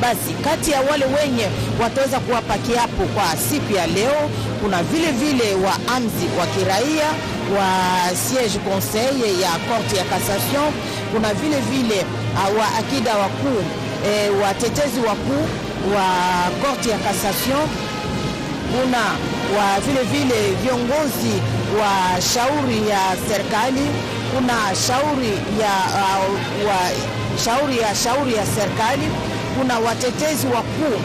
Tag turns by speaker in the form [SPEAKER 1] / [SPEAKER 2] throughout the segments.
[SPEAKER 1] Basi kati ya wale wenye wataweza kuwapa kiapo kwa siku ya leo kuna vile vile waamzi wa kiraia wa siège conseil ya Cour ya Cassation, kuna vile vile wa akida wakuu watetezi wakuu wa Cour ya Cassation, kuna wa vile vile viongozi wa shauri ya serikali, kuna shauri ya serikali, kuna watetezi wakuu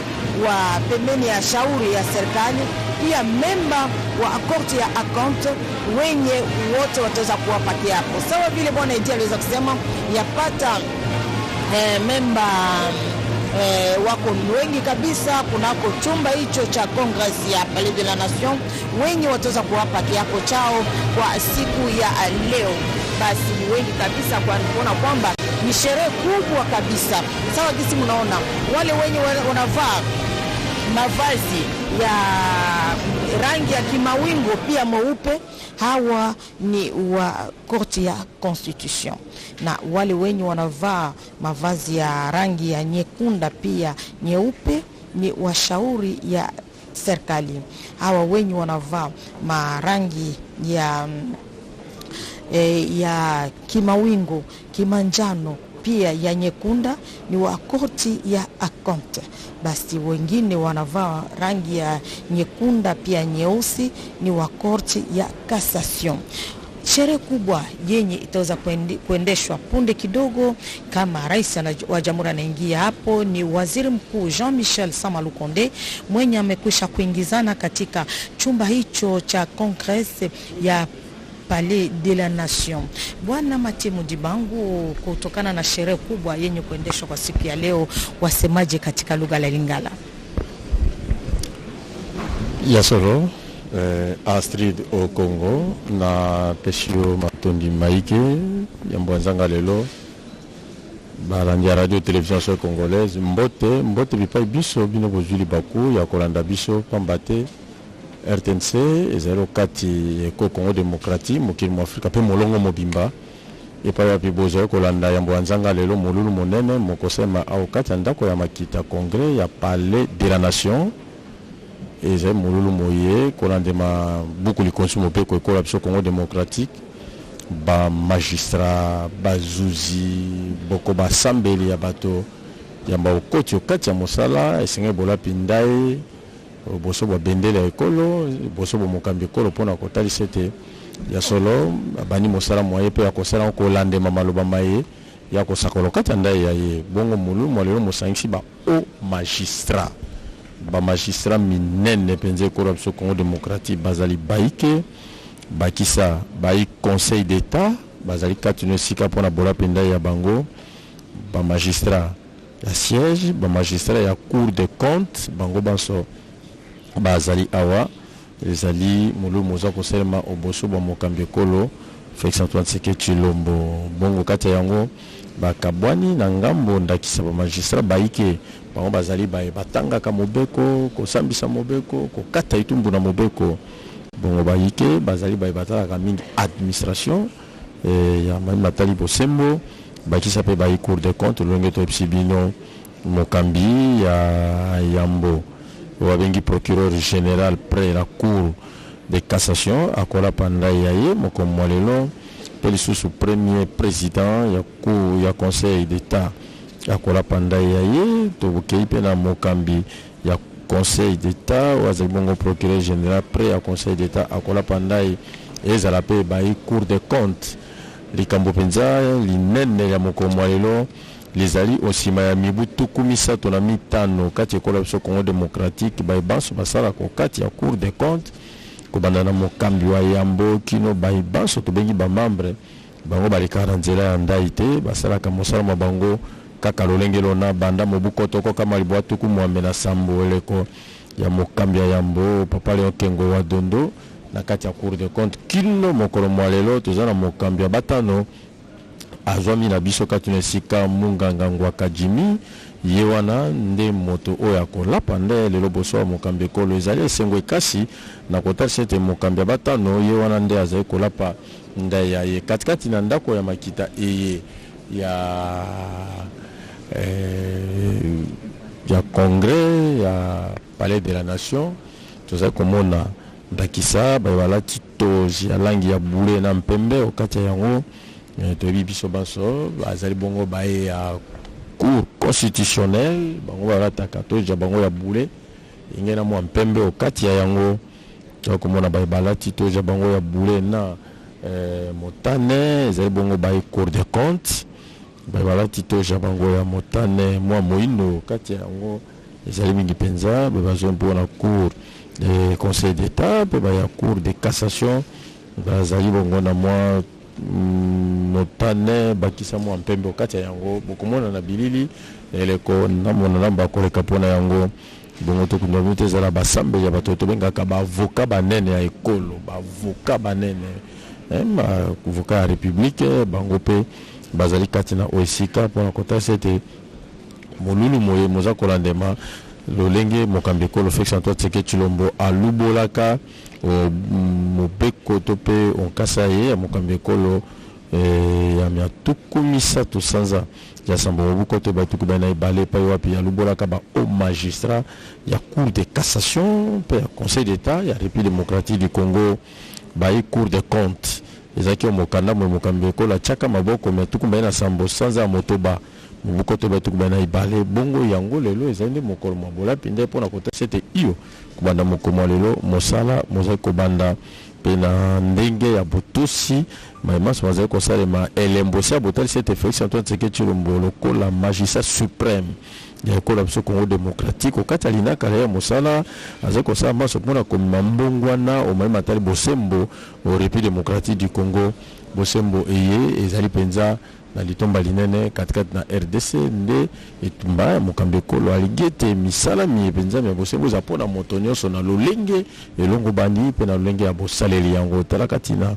[SPEAKER 1] wa pembeni ya shauri ya serikali, pia memba wa Cour ya Account wenye wote wataweza kuwapa kiapo. Sawa vile bwana Edi aliweza kusema yapata memba wako wengi kabisa kunako chumba hicho cha Congress ya Palais de la Nation, wenye wataweza kuwapa kiapo chao kwa siku ya leo. Basi ni wengi kabisa kwa kuona kwamba ni sherehe kubwa kabisa. Sawa gisi mnaona wale wenye wanavaa mavazi ya rangi ya kimawingo pia mweupe, hawa ni wa Korti ya Constitution, na wale wenye wanavaa mavazi ya rangi ya nyekunda pia nyeupe ni washauri ya serikali. Hawa wenye wanavaa marangi ya kimawingo kimanjano pia ya nyekunda ni wa Korti ya Account. Basi wengine wanavaa rangi ya nyekunda pia nyeusi ni wa Korti ya Cassation. Sherehe kubwa yenye itaweza kuendeshwa punde kidogo, kama rais wa jamhuri anaingia hapo, ni waziri mkuu Jean-Michel Sama Lukonde mwenye amekwisha kuingizana katika chumba hicho cha Congress ya Palais de la Nation. Bwana Matemu Dibangu, kutokana na sherehe kubwa yenye kuendeshwa kwa siku ya leo, wasemaje katika lugha la Lingala?
[SPEAKER 2] Yasoro Astrid au Congo na Peshio Matondi Maike yambwanzanga lelo balandia radio télévision congolaise mbote bipai biso bino bozuli baku ya kolanda biso pambate RTNC 04 Eko Congo démocratique mokili mo Afrika pe molongo mobimba epa ya pibozo kolanda yambwanzanga lelo molulu monene mokosema au kati ndako ya makita congrès ya Palais de la Nation. Et j'ai moululu moye kolandema beaucoup de consumo pe ko ekola biso Congo démocratique ba magistrat bazuzi boko ba sambeli ya bato yamba okoti okati ya mosala esenge bola pindai boso ba bendele ekolo boso bo mokambi ekolo pona kotali sete ya solo bani mosala moye pe ya kosala ko landema maloba maye ya kosakolo kati ndai ya ye bongo moululu molelo mosangisi ba o magistrat ba magistrat minene penze corruption Congo démocratique bazali baike bakisa bai conseil d'état bazali katino sika pona bola penda ya bango ba magistrat ya siège ba magistrat ya cour des comptes bango banso bazali awa ezali mulu moza ko selma oboso ba mokambi kolo Félix Antoine Tshisekedi Tshilombo bongo kati yango bakabwani na ngambo ndakisa ba magistrat baike bango bazali batanga ka mobeko ko sambisa mobeko ko kata itumbu na mobeko bongo baike bazali batala ka mingi administration ya matali bosembo bakisa pe bayi cour des comptes longeto epsibino mokambi ya yambo wabengi procureur général près la cour de cassation akola panda yaye mokomolelo peli sous premier président ya cour ya conseil d'état akola panda yaye to bokei pe na mokambi ya conseil d'état wazali bongo procureur général près ya conseil d'état akola panda ezala pe bayi cour des comptes likambo penza linene ya mokomolelo lezali osima ya mibu tukumisa to na mitano kati ekola biso Congo démocratique baibanso basala ko kati ya cour des comptes ko bandana mokambi wa yambo kino baibanso to bengi ba membre bango balikara nzela ya ndai te basala ka mosala mabango kaka lolengelo na banda mobuko toko kama libwa tuku mwambe na sambo eleko ya mokambi ya yambo papa Léon Kengo wa Dondo na kati ya cour des comptes kino mokolo mwalelo tozana mokambi ya batano azwami na biso katuna sika munganga ngwaka Jimmy yewana nde moto oya kolapa nde lelo boso wa mokambi kolo ezali esengo ekasi na kotali sete mokambi batano yewana nde azali kolapa nda ya ye katikati na ndako ya makita eye y a congrès, il y a palais de la nation. Tout ça comme on a Dakissa, voilà Tito, Jialangi ya boulé na mpembe au kati yango. Tobi biso baso, azali bongo bae ya cour constitutionnelle, bango voilà takato, jabango ya boulé. Ingena mo mpembe au kati yango. Comme on a bae Tito, jabango ya boulé na Motane, azali bongo bae cour des comptes. Voilà Tito, jabango ya Motane, moi moino kati yango. Ezali mingi penza, besoin pour la cour de conseil d'état, il y a cour de cassation, bazali bongo na moi Motane bakisa mo mpembe okati yango beaucoup mona na bilili eleko na mona namba ko leka pona yango bongo to kuno mite zala basambe ya batoto bengaka ba avocat banene ya ekolo ba avocat banene ma avocat ya république bango pe bazali kati na oesika pona kota c'était molulu moye moza kolandema lolenge mokambeko lo Félix Antoine Tshisekedi Tshilombo alubolaka mobeko to pe onkasaye ya mokambeko lo ya miatukumisa to sanza ya sambo buko to batuku bana ibale pa wapi alubolaka ba au magistrat ya cour de cassation pe ya conseil d'état ya République démocratique du Congo ba cour de compte ezaki mokanda mokambeko la chaka maboko miatuku bana sambo sanza motoba mubukoto batuku bana ibale bongo yango lelo ezande mokolo mabola pinde pona kota c'était iyo kubanda mokomo lelo mosala moza kobanda pena ndenge ya botosi maïmas moza ko salema elembosa botal c'était Félix Antoine Tshisekedi Tshilombo lokola magistrat suprême ya kola biso Congo démocratique au Catalina kala ya mosala azako sa maso pona ko mambongwana o maïma tali bosembo au République démocratique du Congo bosembo eye ezali penza na litomba linene katikati na RDC nde etumba mokambeko lo aligete misala mi penza mi bosembo za pona motonyo so na lolenge elongo bandi pe na lolenge ya bosaleli yango talakati na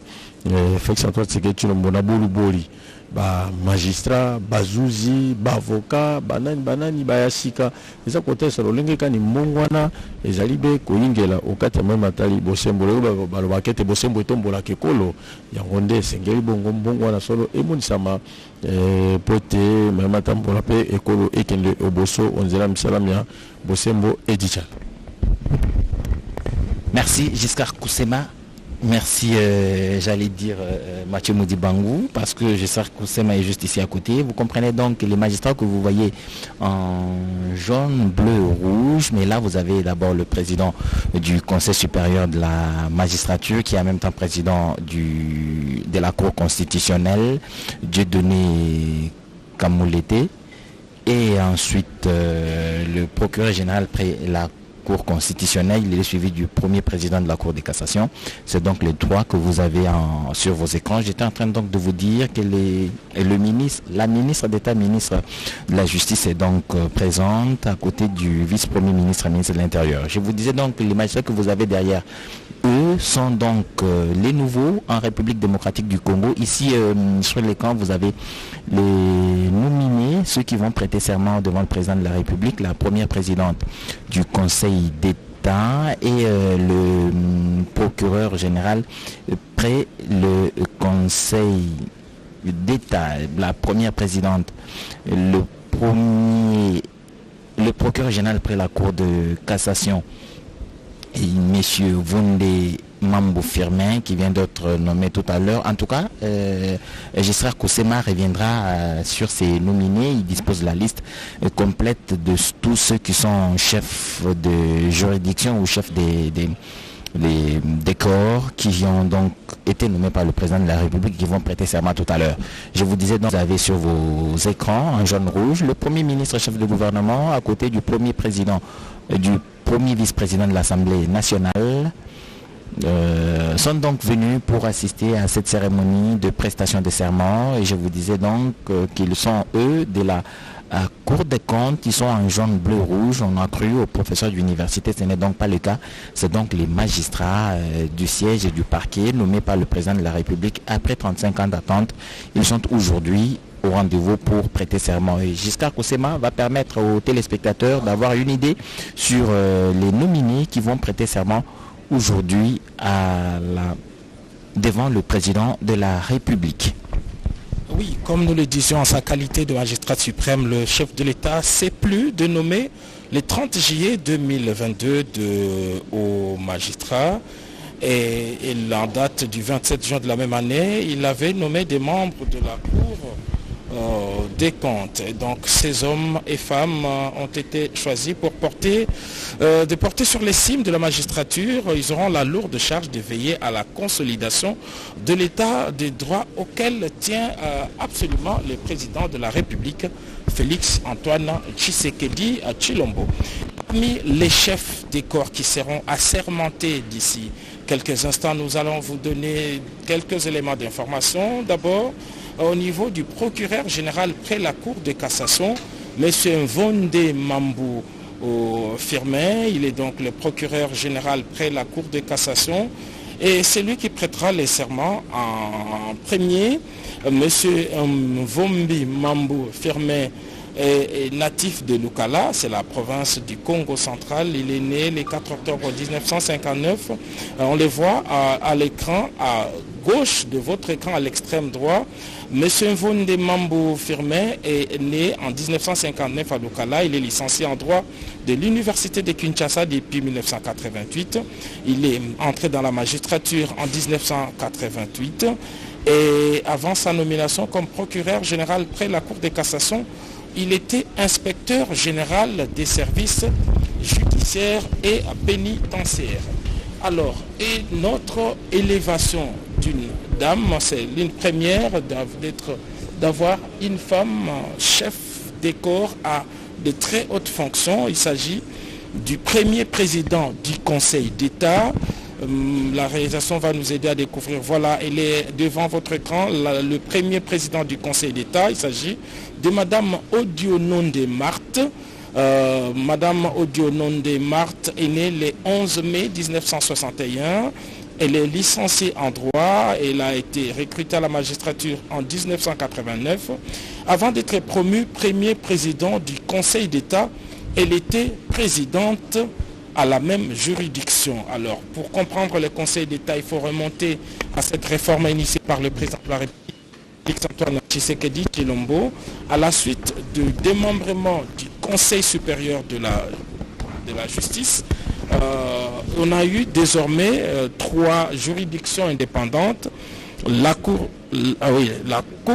[SPEAKER 2] Félix Antoine Tshisekedi Tshilombo na boluboli ba magistrat bazuzi ba avocat banani bayasika eza kote sa lolenge kani mbongwana ezali be koyingela okati ya matali bosembo lelo balobakete bosembo etombola kekolo yango nde sengeli bongo mbongwana solo emonisama pote matambola pe ekolo ekende oboso onzela misalam ya bosembo edicha.
[SPEAKER 3] Merci Giscard Koussema. Merci, j'allais dire Mathieu Moudibangou, parce que Giscard Koussema est juste ici à côté. Vous comprenez donc les magistrats que vous voyez en jaune, bleu, rouge, mais là vous avez d'abord le président du Conseil supérieur de la magistrature, qui est en même temps président de la Cour constitutionnelle, Dieudonné Kamoulété, et ensuite le procureur général près la Cour constitutionnelle, il est suivi du premier président de la Cour de cassation. C'est donc les trois que vous avez sur vos écrans. J'étais en train donc de vous dire que la ministre d'État, ministre de la Justice est donc présente à côté du vice-premier ministre, ministre de l'Intérieur. Je vous disais donc que les magistrats que vous avez derrière eux sont donc les nouveaux en République démocratique du Congo. Ici, sur l'écran, vous avez les nominés, ceux qui vont prêter serment devant le président de la République, la première présidente du Conseil d'État et le procureur général près le Conseil d'État, la première présidente, le procureur général près la Cour de cassation, et M. Wunde Mambo Firmin qui vient d'être nommé tout à l'heure. En tout cas, Giscard Koussema reviendra sur ces nominés. Il dispose de la liste complète de tous ceux qui sont chefs de juridiction ou chefs des corps qui ont donc été nommés par le président de la République, qui vont prêter serment tout à l'heure. Je vous disais donc, vous avez sur vos écrans en jaune rouge le premier ministre chef de gouvernement à côté du premier président du premier vice-président de l'Assemblée nationale sont donc venus pour assister à cette cérémonie de prestation de serment. Et je vous disais donc qu'ils sont eux de la Cour des comptes, ils sont en jaune, bleu, rouge. On a cru aux professeurs d'université, ce n'est donc pas le cas. C'est donc les magistrats du siège et du parquet nommés par le président de la République après 35 ans d'attente. Ils sont aujourd'hui au rendez-vous pour prêter serment. Et Giscard Koussema va permettre aux téléspectateurs d'avoir une idée sur les nominés qui vont prêter serment aujourd'hui devant le président de la République.
[SPEAKER 4] Oui, comme nous le disions en sa qualité de magistrat suprême, le chef de l'État s'est plu de nommer le 30 juillet 2022 au magistrat. Et en date du 27 juin de la même année, il avait nommé des membres de la Cour des comptes. Et donc ces hommes et femmes ont été choisis pour porter sur les cimes de la magistrature. Ils auront la lourde charge de veiller à la consolidation de l'état des droits auquel tient absolument le président de la République, Félix Antoine Tshisekedi Tshilombo. Parmi les chefs des corps qui seront assermentés d'ici quelques instants, nous allons vous donner quelques éléments d'information. D'abord, au niveau du procureur général près la Cour de cassation, M. Mvonde Mambou Firmin, il est donc le procureur général près la Cour de cassation, et c'est lui qui prêtera les serments en premier. M. Mvombi Mambou Firmin est natif de Lukala, c'est la province du Congo central. Il est né le 4 octobre 1959. On le voit à l'écran, à gauche de votre écran, à l'extrême droit. Monsieur Mvonde Mambou Firmin est né en 1959 à Lukala. Il est licencié en droit de l'Université de Kinshasa depuis 1988. Il est entré dans la magistrature en 1988. Et avant sa nomination comme procureur général près la Cour de cassation, il était inspecteur général des services judiciaires et pénitentiaires. Alors, et notre élévation d'une dame, c'est l'une première d'avoir une femme chef des corps à de très hautes fonctions. Il s'agit du premier président du Conseil d'État. La réalisation va nous aider à découvrir. Voilà, elle est devant votre écran, le premier président du Conseil d'État. Il s'agit de Madame Odiononde Marthe. Madame Odiononde Marthe est née le 11 mai 1961. Elle est licenciée en droit. Elle a été recrutée à la magistrature en 1989. Avant d'être promue premier président du Conseil d'État, elle était présidente à la même juridiction. Alors, pour comprendre le Conseil d'État, il faut remonter à cette réforme initiée par le président de la République, Félix Antoine Tshisekedi Tshilombo, à la suite du démembrement du Conseil supérieur de la justice. On a eu désormais 3 juridictions indépendantes. La Cour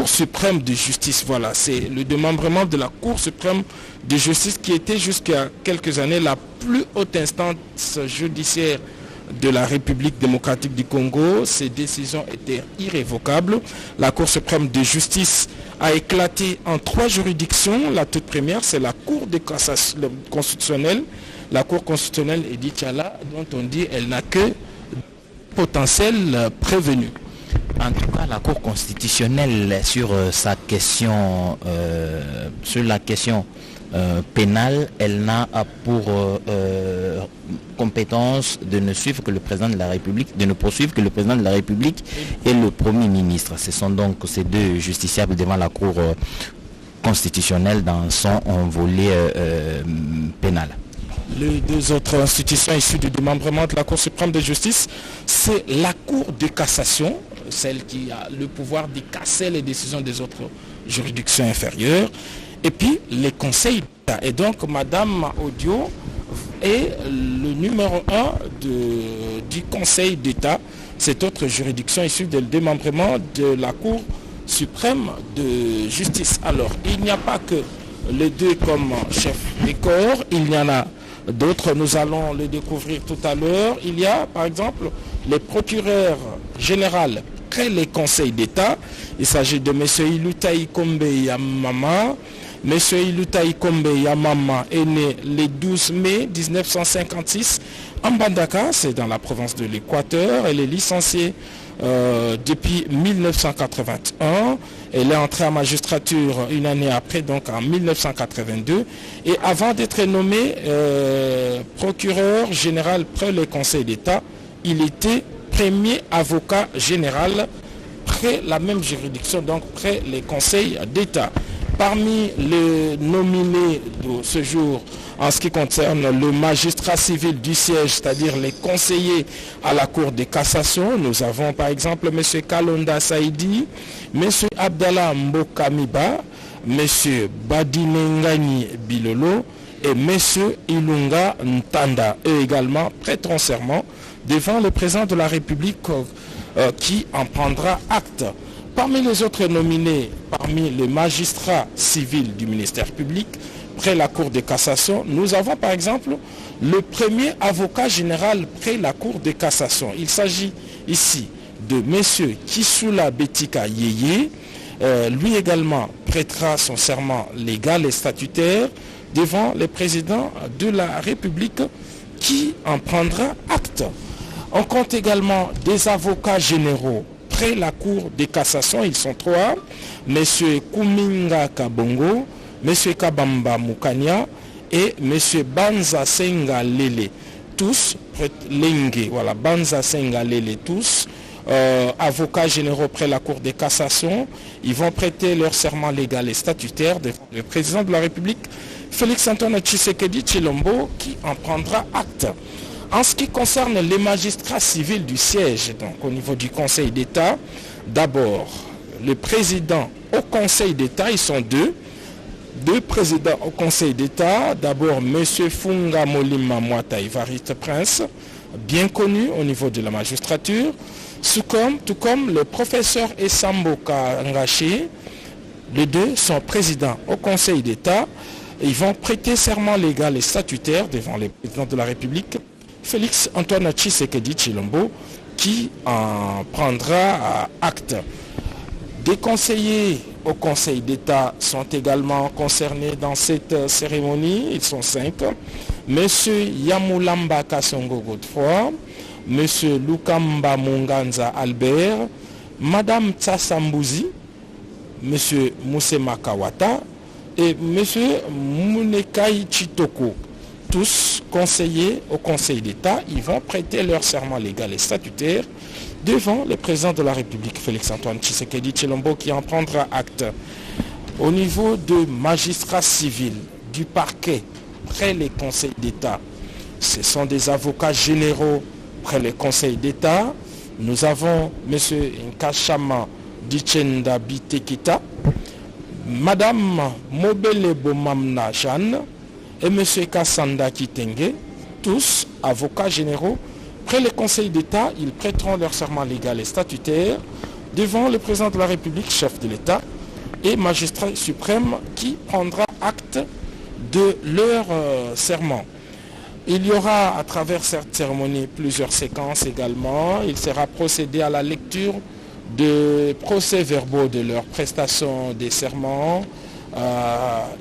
[SPEAKER 4] suprême de justice, voilà, c'est le démembrement de la Cour suprême de justice qui était jusqu'à quelques années la plus haute instance judiciaire de la République démocratique du Congo. Ces décisions étaient irrévocables. La Cour suprême de justice a éclaté en 3 juridictions. La toute première, c'est la Cour de cassation constitutionnelle. La Cour constitutionnelle Edith Tchala, dont on dit elle n'a que potentiel prévenu.
[SPEAKER 3] En tout cas, la Cour constitutionnelle sur sa question, sur la question pénale, elle n'a pour compétence de ne suivre que le président de la République, de ne poursuivre que le président de la République et le Premier ministre. Ce sont donc ces 2 justiciables devant la Cour constitutionnelle dans son volet pénal.
[SPEAKER 4] Les 2 autres institutions issues du démembrement de la Cour suprême de justice, c'est la Cour de cassation, celle qui a le pouvoir de casser les décisions des autres juridictions inférieures, et puis les conseils d'État. Et donc Madame Odio est le numéro 1 du Conseil d'État, cette autre juridiction issue du démembrement de la Cour suprême de justice. Alors, il n'y a pas que les 2 comme chefs des corps, il y en a d'autres, nous allons le découvrir tout à l'heure. Il y a par exemple les procureurs généraux près les conseils d'État. Il s'agit de M. Ilutaï Kombe Yamama. M. Ilutaï Kombe Yamama est né le 12 mai 1956 en Mbandaka, c'est dans la province de l'Équateur. Elle est licenciée depuis 1981. Elle est entrée en magistrature une année après, donc en 1982. Et avant d'être nommé procureur général près le Conseil d'État, il était premier avocat général près la même juridiction, donc près les conseils d'État. Parmi les nominés de ce jour, en ce qui concerne le magistrat civil du siège, c'est-à-dire les conseillers à la Cour de cassation, nous avons par exemple M. Kalonda Saïdi, M. Abdallah Mbokamiba, M. Badinengani Bilolo et M. Ilunga Ntanda. Eux également prêteront serment devant le président de la République qui en prendra acte. Parmi les autres nominés, parmi les magistrats civils du ministère public, près la Cour de cassation, nous avons par exemple le premier avocat général près la Cour de cassation. Il s'agit ici de M. Kisula Betika Yeye. Lui également prêtera son serment légal et statutaire devant le président de la République qui en prendra acte. On compte également des avocats généraux près la Cour de cassation. Ils sont trois. M. Kuminga Kabongo, M. Kabamba Mukanya et M. Banza Senga Lele. Tous, voilà, Banza Senga Lele, tous, avocats généraux près la Cour de cassation. Ils vont prêter leur serment légal et statutaire devant le président de la République, Félix-Antoine Tshisekedi Tshilombo, qui en prendra acte. En ce qui concerne les magistrats civils du siège, donc au niveau du Conseil d'État, d'abord, le président au Conseil d'État, ils sont deux présidents au Conseil d'État. D'abord, M. Funga Molima Mwata Ivariste Prince, bien connu au niveau de la magistrature, tout comme le professeur Essamboka Ngaché. Les deux sont présidents au Conseil d'État. Ils vont prêter serment légal et statutaire devant le président de la République, Félix-Antoine Tshisekedi Tshilombo, qui en prendra acte. Des conseillers au Conseil d'État sont également concernés dans cette cérémonie. Ils sont 5. Monsieur Yamulamba Kasongo Godefroy, Monsieur Lukamba Munganza Albert, Madame Tsassambuzi, Monsieur Moussema Kawata et Monsieur Munekai Chitoko. Tous conseillers au Conseil d'État, ils vont prêter leur serment légal et statutaire devant le président de la République, Félix-Antoine Tshisekedi Tshilombo, qui en prendra acte. Au niveau de magistrats civils, du parquet, près les conseils d'État, ce sont des avocats généraux près les conseils d'État. Nous avons M. Nkashama Dichenda Bitekita, Madame Mobele Bomamna Jeanne et M. Kassanda Kitenge, tous avocats généraux. Près les conseils d'État, ils prêteront leur serment légal et statutaire devant le président de la République, chef de l'État, et magistrat suprême qui prendra acte de leur serment. Il y aura à travers cette cérémonie plusieurs séquences également. Il sera procédé à la lecture de procès-verbaux de leur prestation des serments.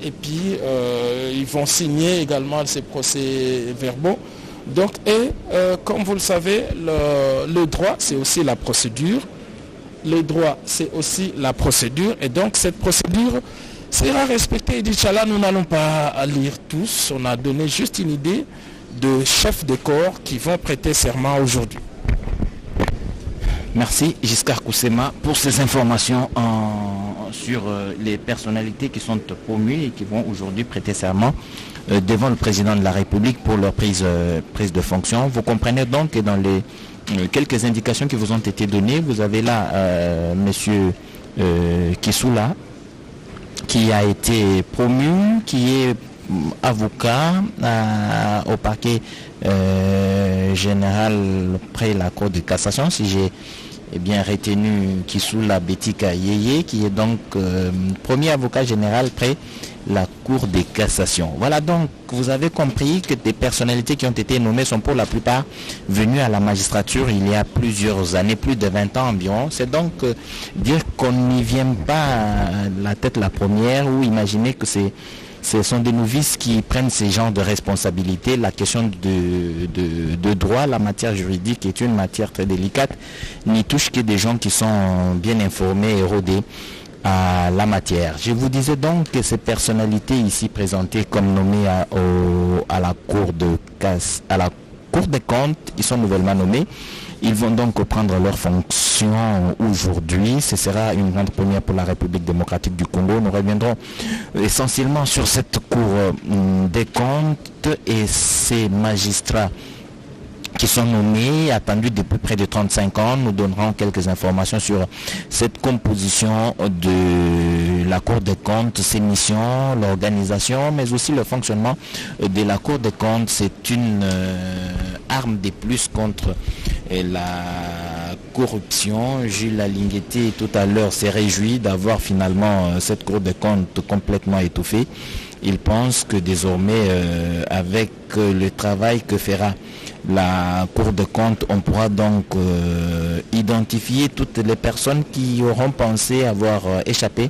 [SPEAKER 4] Et puis, ils vont signer également ces procès-verbaux. Donc, comme vous le savez, le droit, c'est aussi la procédure. Le droit, c'est aussi la procédure. Et donc, cette procédure sera respectée. Et d'Inch'Allah, nous n'allons pas lire tous. On a donné juste une idée de chefs de corps qui vont prêter serment aujourd'hui.
[SPEAKER 3] Merci Giscard Koussema pour ces informations sur les personnalités qui sont promues et qui vont aujourd'hui prêter serment devant le président de la République pour leur prise de fonction. Vous comprenez donc que dans les quelques indications qui vous ont été données, vous avez là monsieur Kisula qui a été promu, qui est avocat au parquet général près la Cour de cassation, si j'ai bien retenu Kisula Betika Yeye, qui est donc premier avocat général près la Cour de cassation. Voilà, donc vous avez compris que des personnalités qui ont été nommées sont pour la plupart venues à la magistrature il y a plusieurs années, plus de 20 ans environ. C'est donc dire qu'on n'y vient pas la tête la première ou imaginer que ce sont des novices qui prennent ces genres de responsabilités. La question de droit, la matière juridique est une matière très délicate, n'y touche que des gens qui sont bien informés et rodés à la matière. Je vous disais donc que ces personnalités ici présentées comme nommées à la Cour des comptes, ils sont nouvellement nommés. Ils vont donc prendre leurs fonctions aujourd'hui. Ce sera une grande première pour la République démocratique du Congo. Nous reviendrons essentiellement sur cette Cour des comptes et ces magistrats qui sont nommés, attendus depuis près de 35 ans. Nous donnerons quelques informations sur cette composition de la Cour des comptes, ses missions, l'organisation, mais aussi le fonctionnement de la Cour des comptes. C'est une arme de plus contre la corruption. Gilles Alinguetti tout à l'heure s'est réjoui d'avoir finalement cette Cour des comptes complètement étouffée. Il pense que désormais, avec le travail que fera la Cour des comptes, on pourra donc identifier toutes les personnes qui auront pensé avoir échappé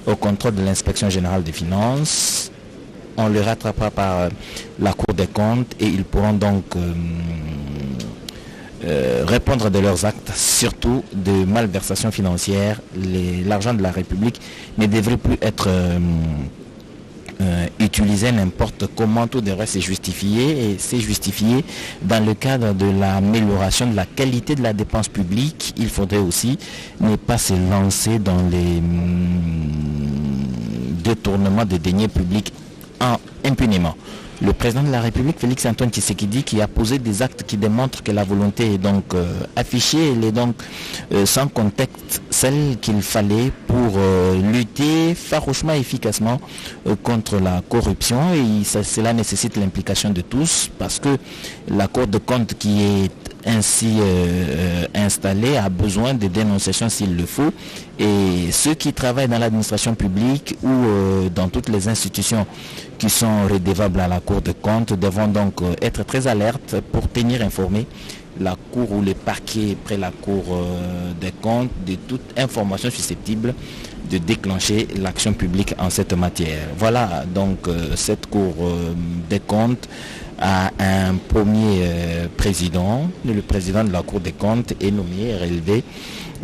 [SPEAKER 3] au contrôle de l'inspection générale des finances. On les rattrapera par la Cour des comptes et ils pourront donc répondre de leurs actes, surtout de malversation financière. L'argent de la République ne devrait plus être utilisé n'importe comment, tout devrait se justifier, et c'est justifié dans le cadre de l'amélioration de la qualité de la dépense publique. Il faudrait aussi ne pas se lancer dans les détournements de deniers publics impunément. Le président de la République, Félix Antoine Tshisekedi, qui a posé des actes qui démontrent que la volonté est donc affichée, elle est donc sans contexte celle qu'il fallait pour lutter farouchement et efficacement contre la corruption, et cela nécessite l'implication de tous, parce que la Cour des comptes qui est ainsi installée a besoin de dénonciations s'il le faut, et ceux qui travaillent dans l'administration publique ou dans toutes les institutions qui sont redevables à la Cour des comptes devront donc être très alertes pour tenir informé la Cour ou les parquets près la Cour des comptes de toute information susceptible de déclencher l'action publique en cette matière. Voilà donc cette Cour des comptes a un premier président. Le président de la Cour des comptes est nommé, relevé,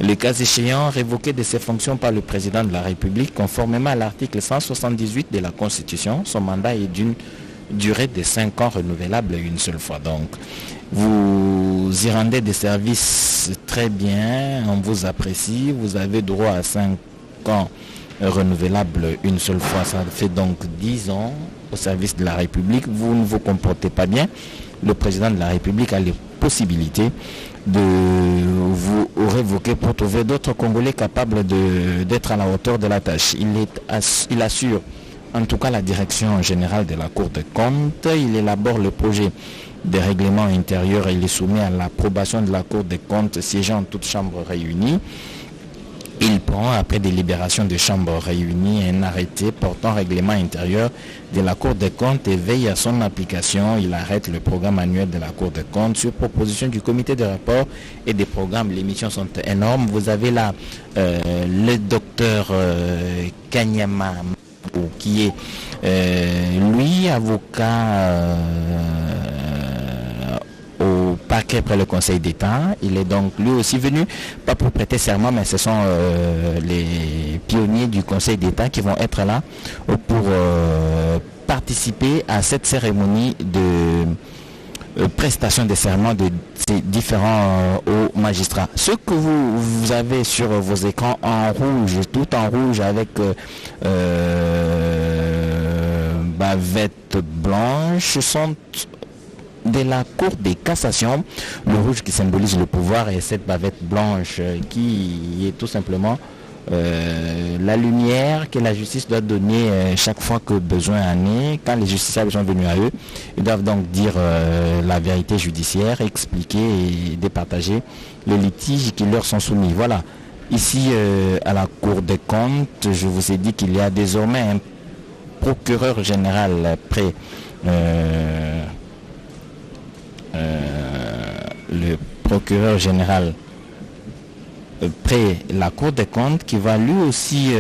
[SPEAKER 3] le cas échéant révoqué de ses fonctions par le président de la République conformément à l'article 178 de la Constitution. Son mandat est d'une durée de 5 ans renouvelable une seule fois. Donc vous y rendez des services très bien, on vous apprécie, vous avez droit à 5 ans renouvelables une seule fois, ça fait donc 10 ans au service de la République. Vous ne vous comportez pas bien, le président de la République a les possibilités de vous révoquer pour trouver d'autres Congolais capables d'être à la hauteur de la tâche. Il assure en tout cas la direction générale de la Cour des comptes. Il élabore le projet des règlements intérieurs et il est soumis à l'approbation de la Cour des comptes siégeant en toutes chambres réunies. Il prend, après délibération de chambres réunies, un arrêté portant règlement intérieur de la Cour des comptes et veille à son application. Il arrête le programme annuel de la Cour des comptes sur proposition du comité de rapport et des programmes. Les missions sont énormes. Vous avez là le docteur Kanyama, qui est lui avocat au parquet près le Conseil d'État. Il est donc lui aussi venu, pas pour prêter serment, mais ce sont les pionniers du Conseil d'État qui vont être là pour participer à cette cérémonie de prestation de serment de ces différents hauts magistrats. Ce que vous avez sur vos écrans en rouge, tout en rouge avec bavette blanche, sont de la Cour des cassations. Le rouge qui symbolise le pouvoir et cette bavette blanche qui est tout simplement la lumière que la justice doit donner chaque fois que besoin en est. Quand les justiciables sont venus à eux, ils doivent donc dire la vérité judiciaire, expliquer et départager les litiges qui leur sont soumis. Voilà. Ici à la Cour des comptes, je vous ai dit qu'il y a désormais un procureur général près le procureur général près la Cour des comptes qui va lui aussi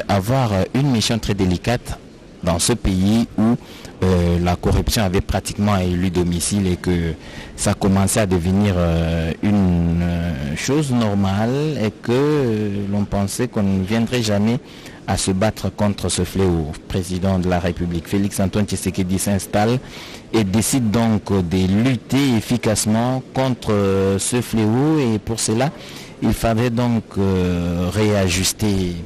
[SPEAKER 3] avoir une mission très délicate dans ce pays où la corruption avait pratiquement élu domicile et que ça commençait à devenir une chose normale et que l'on pensait qu'on ne viendrait jamais à se battre contre ce fléau. Le président de la République, Félix Antoine Tshisekedi, s'installe et décide donc de lutter efficacement contre ce fléau, et pour cela, il faudrait donc réajuster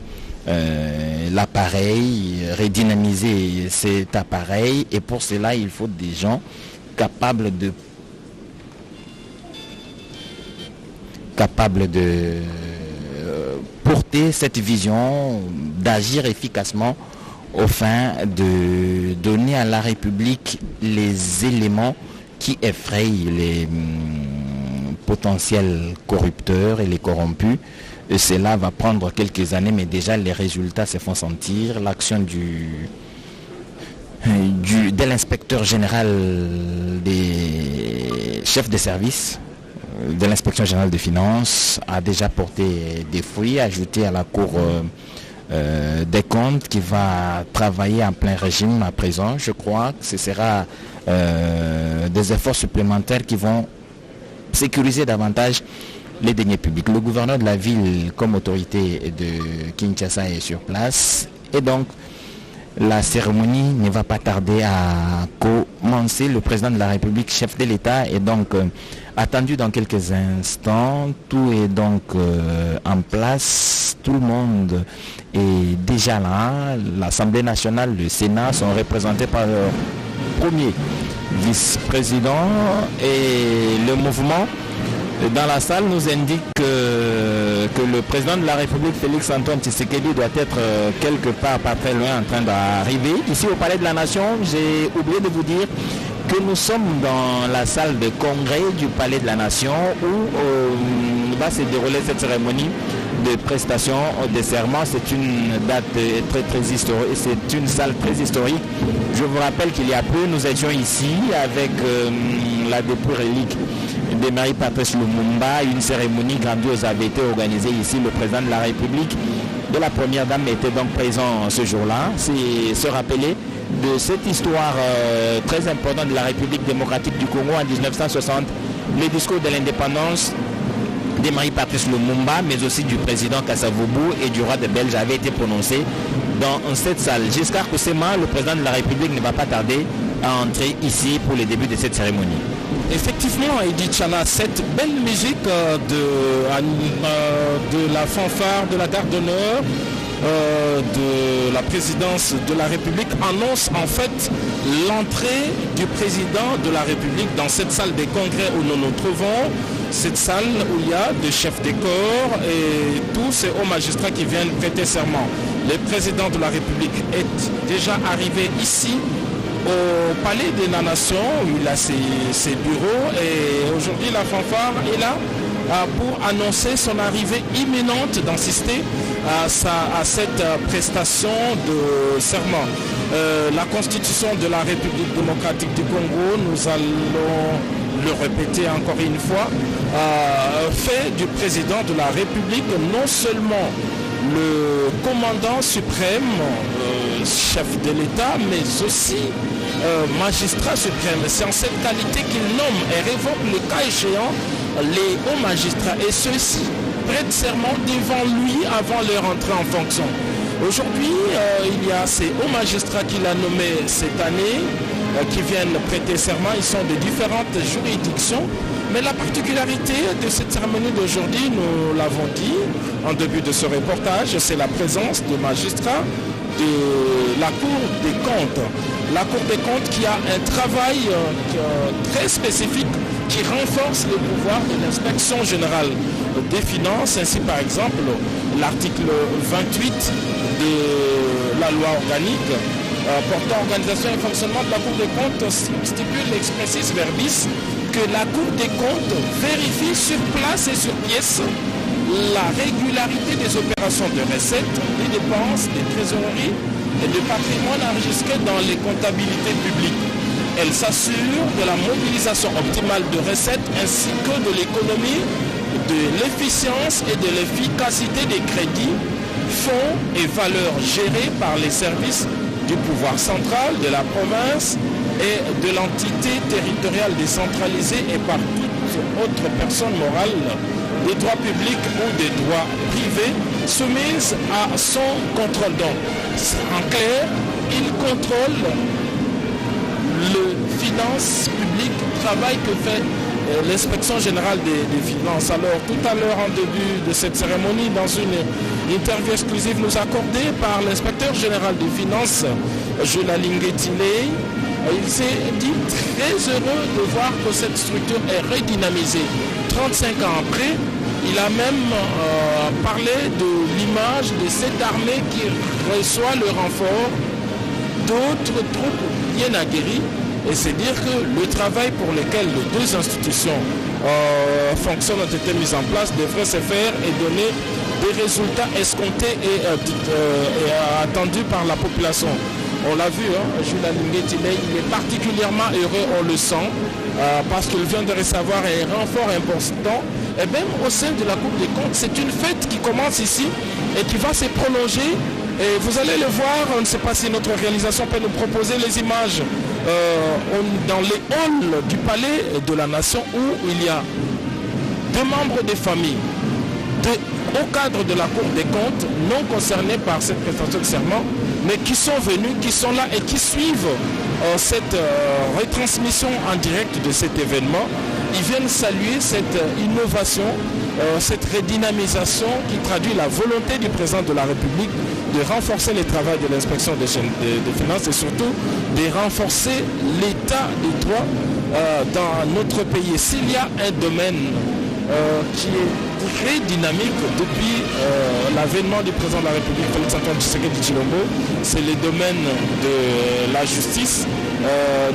[SPEAKER 3] l'appareil, redynamiser cet appareil, et pour cela, il faut des gens capables de capable de porter cette vision, d'agir efficacement au fin de donner à la République les éléments qui effrayent les potentiels corrupteurs et les corrompus. Et cela va prendre quelques années, mais déjà les résultats se font sentir. L'action de l'inspecteur général des chefs de service de l'inspection générale des finances a déjà porté des fruits, ajouté à la Cour des comptes qui va travailler en plein régime à présent. Je crois que ce sera des efforts supplémentaires qui vont sécuriser davantage les deniers publics. Le gouverneur de la ville comme autorité de Kinshasa est sur place et donc la cérémonie ne va pas tarder à commencer. Le président de la République, chef de l'État, est donc attendu dans quelques instants. Tout est donc en place. Tout le monde est déjà là. L'Assemblée nationale, le Sénat sont représentés par leur premier vice-président et le mouvement dans la salle nous indique que le président de la République, Félix Antoine Tshisekedi, doit être quelque part pas très loin en train d'arriver. Ici au Palais de la Nation, j'ai oublié de vous dire que nous sommes dans la salle de congrès du Palais de la Nation où va se dérouler cette cérémonie de prestation de serment. C'est une date très historique, c'est une salle très historique. Je vous rappelle qu'il y a peu, nous étions ici avec la dépouille relique de Marie-Patrice Lumumba. Une cérémonie grandiose avait été organisée ici. Le président de la République, de la première dame, était donc présent ce jour-là. C'est se rappeler de cette histoire très importante de la République démocratique du Congo en 1960, le discours de l'indépendance de Marie-Patrice Lumumba, mais aussi du président Kasavubu et du roi de Belge avait été prononcé dans cette salle. Giscard Koussema, le président de la République, ne va pas tarder à entrer ici pour le début de cette cérémonie.
[SPEAKER 4] Effectivement, Edith Chana, cette belle musique de la fanfare, de la garde d'honneur, de la présidence de la République annonce en fait l'entrée du président de la République dans cette salle des congrès où nous nous trouvons. Cette salle où il y a des chefs des corps et tous ces hauts magistrats qui viennent prêter serment. Le président de la République est déjà arrivé ici au Palais de la Nation où il a ses bureaux et aujourd'hui la fanfare est là pour annoncer son arrivée imminente, d'assister à cette prestation de serment. La Constitution de la République démocratique du Congo, nous allons le répéter encore une fois, fait du président de la République non seulement le commandant suprême, chef de l'État, mais aussi magistrat suprême. C'est en cette qualité qu'il nomme et révoque le cas échéant les hauts magistrats et ceux-ci prêtent serment devant lui avant leur entrée en fonction. Aujourd'hui, il y a ces hauts magistrats qu'il a nommés cette année qui viennent prêter serment. Ils sont de différentes juridictions. Mais la particularité de cette cérémonie d'aujourd'hui, nous l'avons dit en début de ce reportage, c'est la présence de magistrats de la Cour des comptes. La Cour des comptes qui a un travail très spécifique qui renforce les pouvoirs de l'inspection générale des finances. Ainsi par exemple, l'article 28 de la loi organique portant organisation et fonctionnement de la Cour des comptes stipule l'expressis verbis que la Cour des comptes vérifie sur place et sur pièce la régularité des opérations de recettes, des dépenses, des trésoreries et de patrimoine enregistrés dans les comptabilités publiques. Elle s'assure de la mobilisation optimale de recettes ainsi que de l'économie, de l'efficience et de l'efficacité des crédits, fonds et valeurs gérés par les services du pouvoir central, de la province et de l'entité territoriale décentralisée et par toute autre personne morale des droits publics ou des droits privés soumises à son contrôle. Donc, en clair, il contrôle le finance publique, travail que fait l'inspection générale des finances. Alors tout à l'heure en début de cette cérémonie, dans une interview exclusive nous accordée par l'inspecteur général des finances, Jola Linguetile, il s'est dit très heureux de voir que cette structure est redynamisée 35 ans après Il a même parlé de l'image de cette armée qui reçoit le renfort d'autres troupes bien aguerries. Et c'est dire que le travail pour lequel les deux institutions fonctionnent ont été mis en place devrait se faire et donner des résultats escomptés et attendus par la population. On l'a vu, Jules Alinguet, il est particulièrement heureux, on le sent, parce qu'il vient de recevoir un renfort important. Et même au sein de la Cour des comptes, c'est une fête qui commence ici et qui va se prolonger. Et vous allez le voir, on ne sait pas si notre réalisation peut nous proposer les images dans les halls du Palais de la Nation où il y a deux membres des familles au cadre de la Cour des comptes non concernés par cette prestation de serment, mais qui sont venus, qui sont là et qui suivent cette retransmission en direct de cet événement. Ils viennent saluer cette innovation, cette redynamisation qui traduit la volonté du président de la République de renforcer le travail de l'inspection des finances et surtout de renforcer l'état des droits dans notre pays. S'il y a un domaine qui est très dynamique depuis l'avènement du président de la République, Félix Antoine Tshisekedi Tshilombo, c'est le domaine de la justice.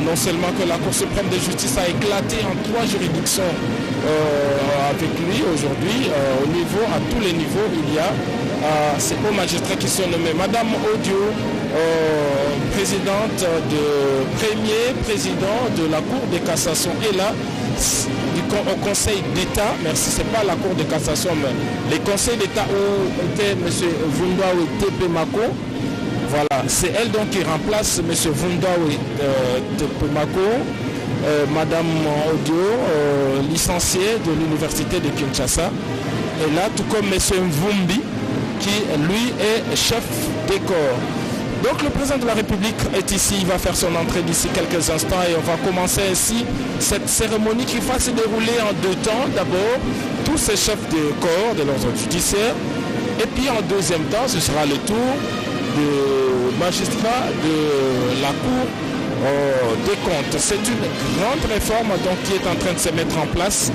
[SPEAKER 4] Non seulement que la Cour suprême de justice a éclaté en 3 juridictions avec lui aujourd'hui, à tous les niveaux, il y a ces hauts magistrats qui sont nommés. Madame Audio, présidente premier président de la Cour de cassation, est là au Conseil d'État. Merci, c'est pas la Cour de cassation, mais le Conseil d'État où était M. Vundawe Tepemako. Voilà, c'est elle donc qui remplace M. Vundawe Tepemako, Madame Audio, licenciée de l'Université de Kinshasa. Et là, tout comme M. Mvumbi, qui lui est chef des corps. Donc le président de la République est ici, il va faire son entrée d'ici quelques instants et on va commencer ainsi cette cérémonie qui va se dérouler en 2 temps. D'abord, tous ces chefs de corps de l'ordre judiciaire et puis en deuxième temps, ce sera le tour de magistrats de la Cour des comptes. C'est une grande réforme donc, qui est en train de se mettre en place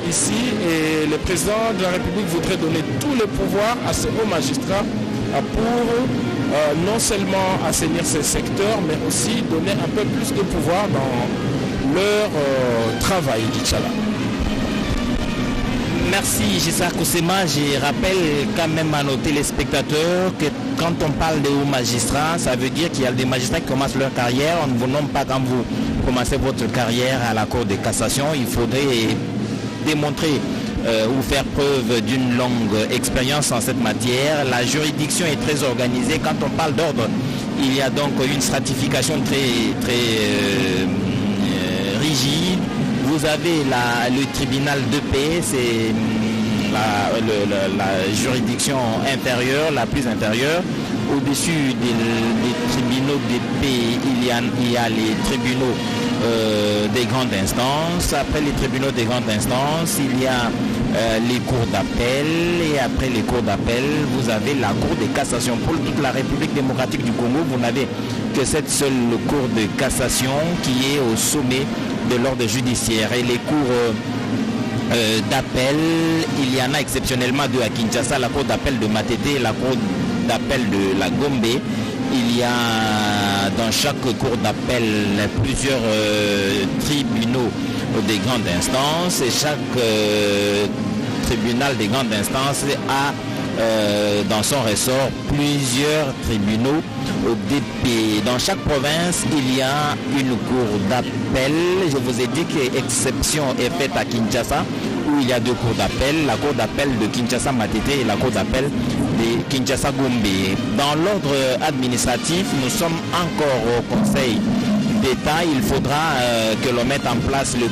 [SPEAKER 4] ici et le président de la République voudrait donner tout le pouvoir à ces hauts magistrats pour non seulement assainir ces secteurs, mais aussi donner un peu plus de pouvoir dans leur travail, d'Inch'Allah.
[SPEAKER 3] Merci Gissar Koussema. Je rappelle quand même à nos téléspectateurs que quand on parle de hauts magistrats, ça veut dire qu'il y a des magistrats qui commencent leur carrière. On ne vous nomme pas quand vous commencez votre carrière à la Cour de cassation. Il faudrait démontrer ou faire preuve d'une longue expérience en cette matière. La juridiction est très organisée. Quand on parle d'ordre, il y a donc une stratification très rigide. Vous avez le tribunal de paix, c'est la juridiction inférieure, la plus inférieure. Au-dessus des tribunaux de paix, il y a les tribunaux des grandes instances. Après les tribunaux des grandes instances, il y a les cours d'appel. Et après les cours d'appel, vous avez la Cour de cassation. Pour toute la République démocratique du Congo, vous n'avez que cette seule Cour de cassation qui est au sommet de l'ordre judiciaire. Et les cours d'appel, il y en a exceptionnellement 2 à Kinshasa, la Cour d'appel de Matete et la Cour d'appel de la Gombe. Il y a dans chaque cour d'appel plusieurs tribunaux des grandes instances et chaque tribunal des grandes instances a dans son ressort plusieurs tribunaux DP. Dans chaque province, il y a une cour d'appel. Je vous ai dit qu'exception est faite à Kinshasa, où il y a 2 cours d'appel, la cour d'appel de Kinshasa Matete et la cour d'appel de Kinshasa Gombe. Dans l'ordre administratif, nous sommes encore au Conseil d'État. Il faudra que l'on mette en place le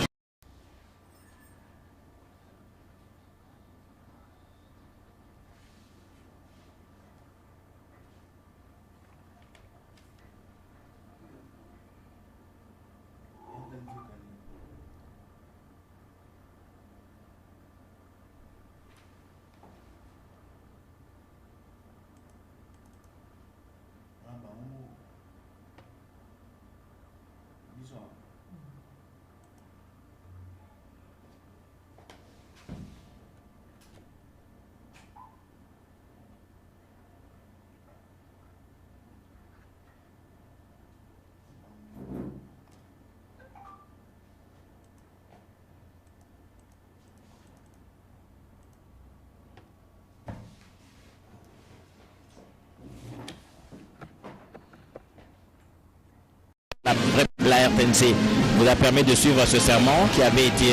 [SPEAKER 3] La RTNC vous a permis de suivre ce serment qui avait été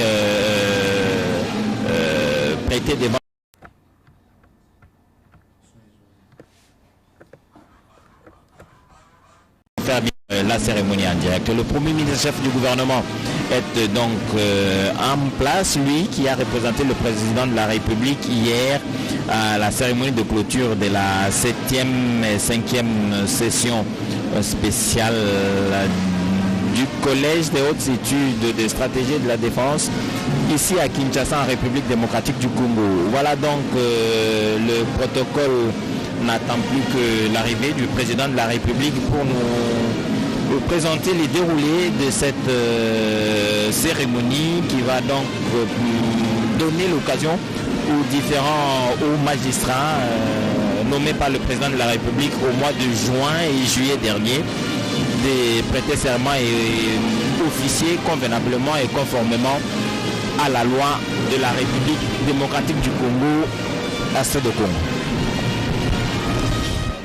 [SPEAKER 3] prêté devant faire la cérémonie en direct. Le premier ministre-chef du gouvernement est donc en place, lui qui a représenté le président de la République hier à la cérémonie de clôture de la 7e et 5e session spéciale du Collège des hautes études de stratégie de la défense ici à Kinshasa en République démocratique du Congo. Voilà donc le protocole n'attend plus que l'arrivée du président de la République pour nous présenter les déroulés de cette cérémonie qui va donc donner l'occasion aux magistrats nommés par le président de la République au mois de juin et juillet dernier de prêter serment et officier convenablement et conformément à la loi de la République démocratique du Congo, à ce de Congo.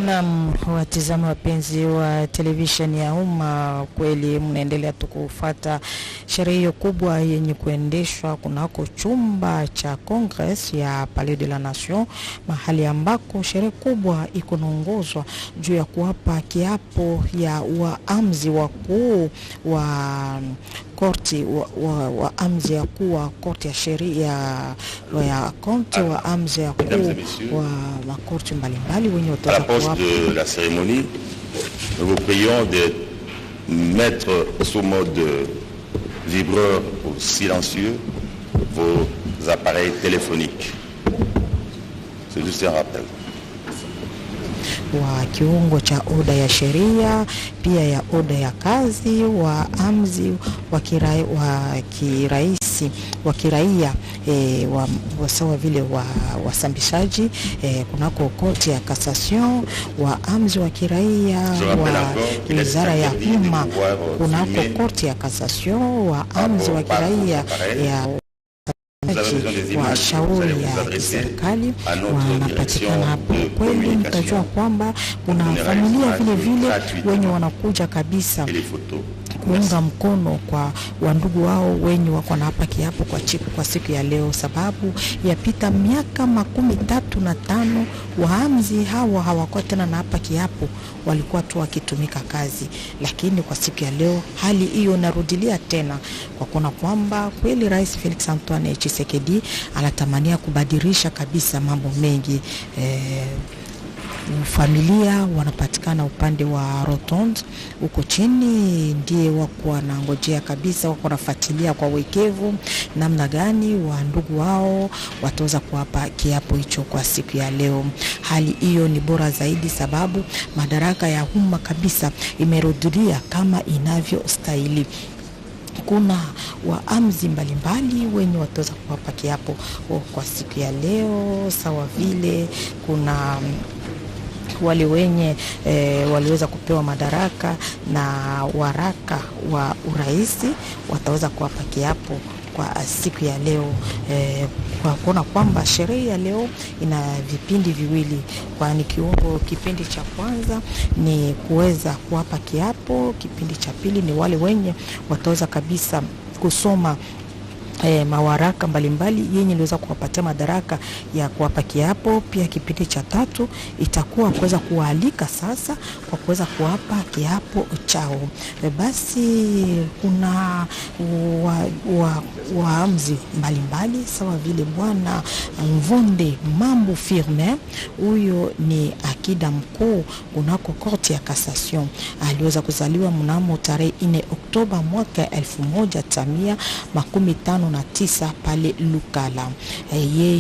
[SPEAKER 1] Naam, watazamaji wapenzi wa televisheni ya umma, kweli mnaendelea tukufuata sherehe hiyo kubwa yenye kuendeshwa kunako chumba cha Congress ya Palais de la Nation, mahali ambako sherehe kubwa iko naongozwa juu ya kuwapa kiapo ya waamzi wakuu wa korti wa amzi ya kuwa korti ya sheria ya konti wa amzi ya kuwa wa makorti mbalimbali wenye wataza kuwapa.
[SPEAKER 5] De la cérémonie, nous vous prions de mettre sous mode vibreur ou silencieux vos appareils téléphoniques. C'est juste un rappel.
[SPEAKER 1] Wa kiungo cha oda ya sheria pia ya oda ya kazi wa amzi wa kiraisi wa kiraia wa sawa vile wasambishaji kunako koti ya cassation wa amzi wa kiraia wa wizara ya umma kunako koti ya cassation wa amzi wa kiraia ya wa shauri ya serikali wanapatikana hapo. Kweli mtajua kwamba kuna familia vile vile wenye wanakuja kabisa kuunga mkono kwa wandugu wao wenye wako na hapa kiapo kwa siku ya leo, sababu yapita miaka 35 waamzi hawa hawakuwa tena na hapa kiapo, walikuwa tu wakitumika kazi, lakini kwa siku ya leo hali hiyo narudilia tena kwa kuona kwamba kweli Rais Felix Antoine Tshisekedi anatamania kubadilisha kabisa mambo mengi. Familia wanapatikana upande wa Rotonde huko chini, ndiye wako wanangojea kabisa, wako nafuatilia kwa wekevu namna gani wa ndugu wao wataweza kuwapa kiapo hicho kwa siku ya leo. Hali hiyo ni bora zaidi sababu madaraka ya umma kabisa imerudia kama inavyostahili. Kuna waamzi mbalimbali wenye wataweza kuwapa kiapo kwa siku ya leo, sawa vile kuna wale wenye waliweza kupewa madaraka na waraka wa uraisi wataweza kuwapa kiapo kwa siku ya leo, kwa kuona kwamba sherehe ya leo ina vipindi viwili, kwani kipindi cha kwanza ni kuweza kuwapa kiapo, kipindi cha pili ni wale wenye wataweza kabisa kusoma mawaraka mbalimbali yenye iliweza kuwapatia madaraka ya kuwapa kiapo. Pia kipindi cha tatu itakuwa kuweza kualika sasa kwa kuweza kuwapa kiapo chao. Basi kuna waamzi mbalimbali sawa vile bwana Mvonde Mambo Firmin, huyo ni akida mkuu kunako korti ya cassation, aliweza kuzaliwa mnamo tarehe 4 Oktoba mwaka 1959 pale Lukala. Yeye